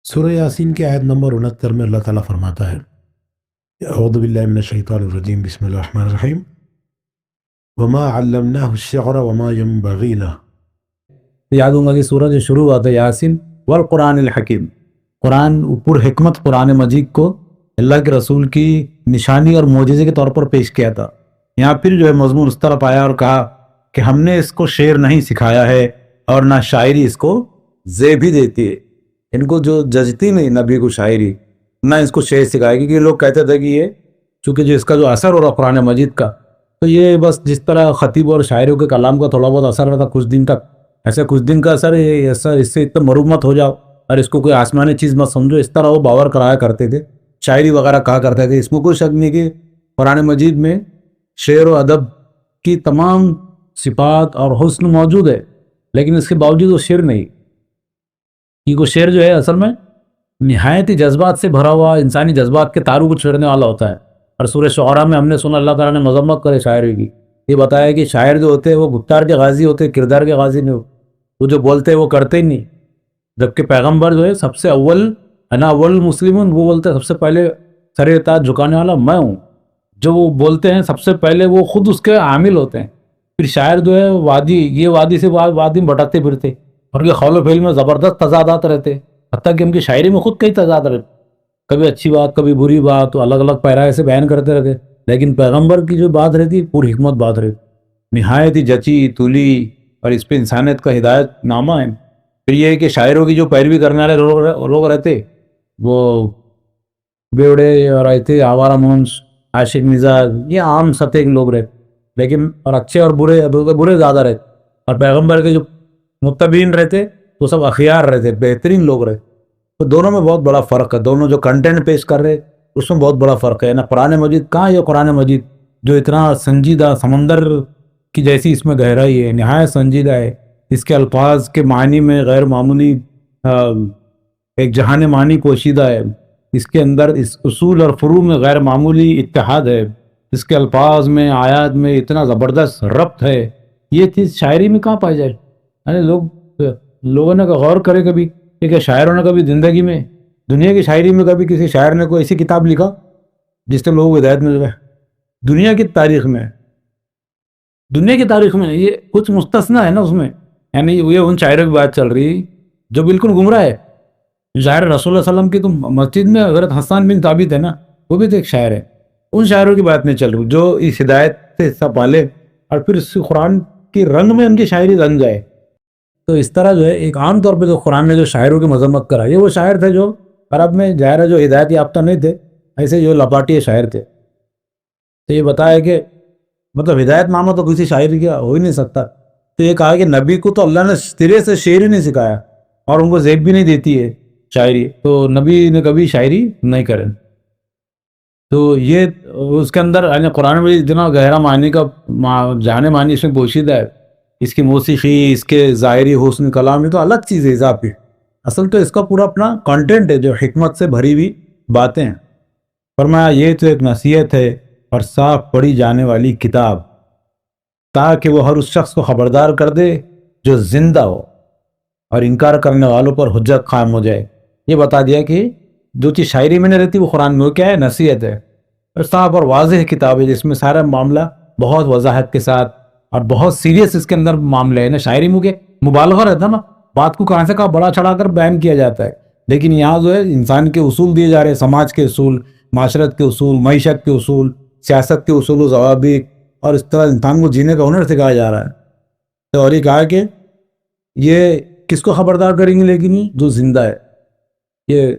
سورہ یاسین کی آیت نمبر 69 میں اللہ تعالیٰ فرماتا ہے، اعوذ باللہ من الشیطان الرجیم، بسم اللہ الرحمن الرحیم، وما علمناہ الشعر وما ينبغی لہ۔ یاد ہوں گا کہ سورہ جو شروع ہوا تھا یاسین والقرآن الحکیم، قرآن پر حکمت قرآن مجید کو اللہ کے رسول کی نشانی اور معجزے کے طور پر پیش کیا تھا۔ یہاں پھر جو ہے مضمون اس طرف آیا اور کہا کہ ہم نے اس کو شعر نہیں سکھایا ہے اور نہ شاعری اس کو زیب بھی دیتی ہے۔ ان کو جو ججتی نہیں نبی کو شاعری، نہ اس کو شعر سکھائے، کیونکہ لوگ کہتے تھے کہ یہ چونکہ جو اس کا جو اثر ہو رہا قرآن مجید کا، تو یہ بس جس طرح خطیب اور شاعروں کے کلام کا تھوڑا بہت اثر رہتا کچھ دن تک، ایسا کچھ دن کا اثر ہے، ایسا اس سے اتنا مروب مت ہو جاؤ اور اس کو کوئی آسمانی چیز مت سمجھو، اس طرح وہ باور کرایا کرتے تھے، شاعری وغیرہ کہا کرتے تھے۔ اس میں کوئی شک نہیں کہ قرآن مجید میں شعر و ادب کی تمام صفات اور حسن موجود ہے، لیکن اس کے باوجود وہ شعر نہیں، کیونکہ شعر جو ہے اصل میں نہایت ہی جذبات سے بھرا ہوا انسانی جذبات کے تاروں کو چھیڑنے والا ہوتا ہے۔ اور سورہ شعراء میں ہم نے سنا اللہ تعالیٰ نے مذمت کرے شاعری کی، یہ بتایا کہ شاعر جو ہوتے ہیں وہ گفتار کے غازی ہوتے ہیں، کردار کے غازی نہیں ہوتے، وہ جو بولتے ہیں وہ کرتے ہی نہیں، جبکہ پیغمبر جو ہے سب سے اول انا اول مسلمون، وہ بولتے ہیں سب سے پہلے سر اطاعت جھکانے والا میں ہوں، جو وہ بولتے ہیں سب سے پہلے وہ خود اس کے عامل ہوتے ہیں۔ پھر شاعر جو ہے وادی سے وادی میں بھٹکتے پھرتے، اور یہ خول و فعل میں زبردست تضادات رہتے، حتیٰ کہ ان کی شاعری میں خود کئی تضاد رہتے، کبھی اچھی بات کبھی بری بات، تو الگ الگ پیرائے سے بیان کرتے رہتے، لیکن پیغمبر کی جو بات رہتی پور حکمت بات رہتی، نہایت ہی جچی تلی، اور اس پہ انسانیت کا ہدایت نامہ ہے۔ پھر یہ ہے کہ شاعروں کی جو پیروی کرنے والے لوگ رہتے، وہ بیوڑے رہتے، آوارہ منش، عاشق مزاج، یہ عام سطح کے لوگ رہتے، لیکن اور اچھے اور برے زیادہ رہتے، اور پیغمبر کے جو متبعین رہتے وہ سب اخیار رہتے، بہترین لوگ رہتے۔ تو دونوں میں بہت بڑا فرق ہے، دونوں جو کنٹینٹ پیش کر رہے اس میں بہت بڑا فرق ہے نا۔ قرآن مجید کہاں یہ قرآن مجید جو اتنا سنجیدہ سمندر کی جیسی اس میں گہرائی ہے، نہایت سنجیدہ ہے، اس کے الفاظ کے معنی میں غیر معمولی ایک جہان معنی پوشیدہ ہے، اس کے اندر اس اصول اور فروع میں غیر معمولی اتحاد ہے، اس کے الفاظ میں آیات میں اتنا زبردست ربط ہے، یہ چیز شاعری میں کہاں پائی جائے؟ یعنی لوگوں نے غور کرے کبھی کہ شاعروں نے کبھی زندگی میں دنیا کی شاعری میں کبھی کسی شاعر نے کوئی ایسی کتاب لکھا جس سے لوگوں کو ہدایت مل جائے؟ دنیا کی تاریخ میں یہ کچھ مستثنا ہے نا اس میں، یعنی یہ ان شاعروں کی بات چل رہی جو بالکل گمراہ ہے۔ شاعر رسول اللہ علیہ وسلم کی تو مسجد میں حضرت حسان بن ثابت ہے نا، وہ بھی تو ایک شاعر ہے، ان شاعروں کی بات نہیں چل رہی جو اس ہدایت سے حصہ پالے اور پھر اس قرآن کی رنگ میں ان کی شاعری رنگ جائے۔ تو اس طرح جو ہے ایک عام طور پہ جو قرآن نے جو شاعروں کی مذمت کرا، یہ وہ شاعر تھے جو عرب میں ظاہر ہے جو ہدایت یافتہ نہیں تھے، ایسے جو لپاٹیے شاعر تھے۔ تو یہ بتایا کہ مطلب ہدایت نامہ تو کسی شاعر کا ہو ہی نہیں سکتا۔ تو یہ کہا کہ نبی کو تو اللہ نے سرے سے شعر ہی نہیں سکھایا اور ان کو زیب بھی نہیں دیتی ہے شاعری، تو نبی نے کبھی شاعری نہیں کرے۔ تو یہ اس کے اندر قرآن میں اتنا گہرا معنی کا جانے معنی اس میں پوشیدہ ہے، اس کی موسیقی، اس کے ظاہری حسن کلام، یہ تو الگ چیز ہے اضافی، اصل تو اس کا پورا اپنا کانٹینٹ ہے جو حکمت سے بھری ہوئی باتیں ہیں۔ فرمایا یہ تو ایک نصیحت ہے اور صاف پڑھی جانے والی کتاب، تاکہ وہ ہر اس شخص کو خبردار کر دے جو زندہ ہو اور انکار کرنے والوں پر حجت قائم ہو جائے۔ یہ بتا دیا کہ جو چیز شاعری میں نہیں رہتی وہ قرآن میں وہ کیا ہے؟ نصیحت ہے، اور صاف اور واضح کتاب ہے جس میں سارا معاملہ بہت وضاحت کے ساتھ اور بہت سیریس اس کے اندر معاملہ ہے نا۔ شاعری میں کہ مبالغہ رہتا نا، بات کو کہاں سے کہاں بڑا چڑھا کر بیان کیا جاتا ہے، لیکن یہاں جو ہے انسان کے اصول دیے جا رہے ہیں، سماج کے اصول، معاشرت کے اصول، معیشت کے اصول، سیاست کے اصول و ضوابط، اور اس طرح انسان کو جینے کا ہنر سکھایا جا رہا ہے۔ تو اور یہ کہا کہ یہ کس کو خبردار کریں گے؟ لیکن یہ جو زندہ ہے، یہ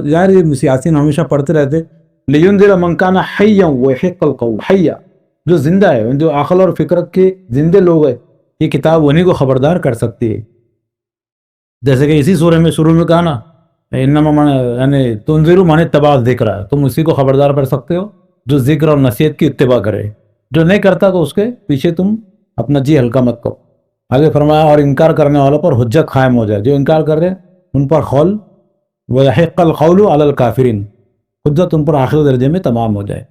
یار یہ سیاسی ہمیشہ پڑھتے رہتے، لِيُنذِرَ مَنْ كَانَ حَيًّا وَيُحِقَّ الْقَوْلَ حَيًّا، جو زندہ ہے، جو عقل اور فکرت کے زندے لوگ ہیں، یہ کتاب انہیں کو خبردار کر سکتی ہے۔ جیسے کہ اسی سورہ میں شروع میں کہا نا، یعنی تنذر من اتبع الذکر، تم اسی کو خبردار کر سکتے ہو جو ذکر اور نصیحت کی اتباع کرے، جو نہیں کرتا تو اس کے پیچھے تم اپنا جی ہلکا مت کرو۔ آگے فرمایا اور انکار کرنے والوں پر حجت قائم ہو جائے، جو انکار کر رہے ان پر قول وَيَحِقَّ الْقَوْلُ عَلَى الْكَافِرِينَ، حجت ان پر آخر درجے میں تمام ہو جائے۔